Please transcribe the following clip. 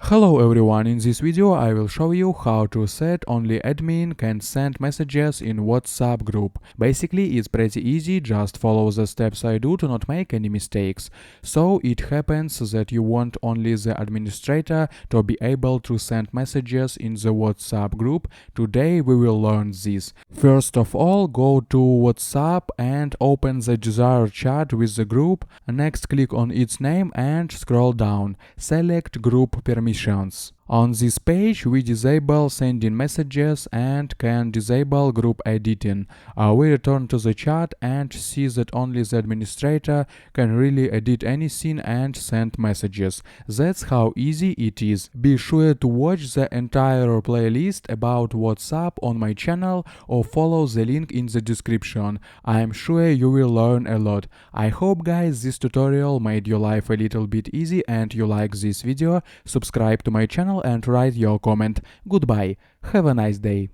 Hello everyone, in this video I will show you how to set only admin can send messages in WhatsApp group. Basically it's pretty easy, just follow the steps I do to not make any mistakes. So it happens that you want only the administrator to be able to send messages in the WhatsApp group. Today we will learn this. First of all, go to WhatsApp and open the desired chat with the group. Next click on its name and scroll down. Select group permissions. On this page, we disable sending messages and can disable group editing. We return to the chat and see that only the administrator can really edit anything and send messages. That's how easy it is. Be sure to watch the entire playlist about WhatsApp on my channel or follow the link in the description. I am sure you will learn a lot. I hope guys this tutorial made your life a little bit easy and you like this video. Subscribe to my channel and write your comment. Goodbye. Have a nice day.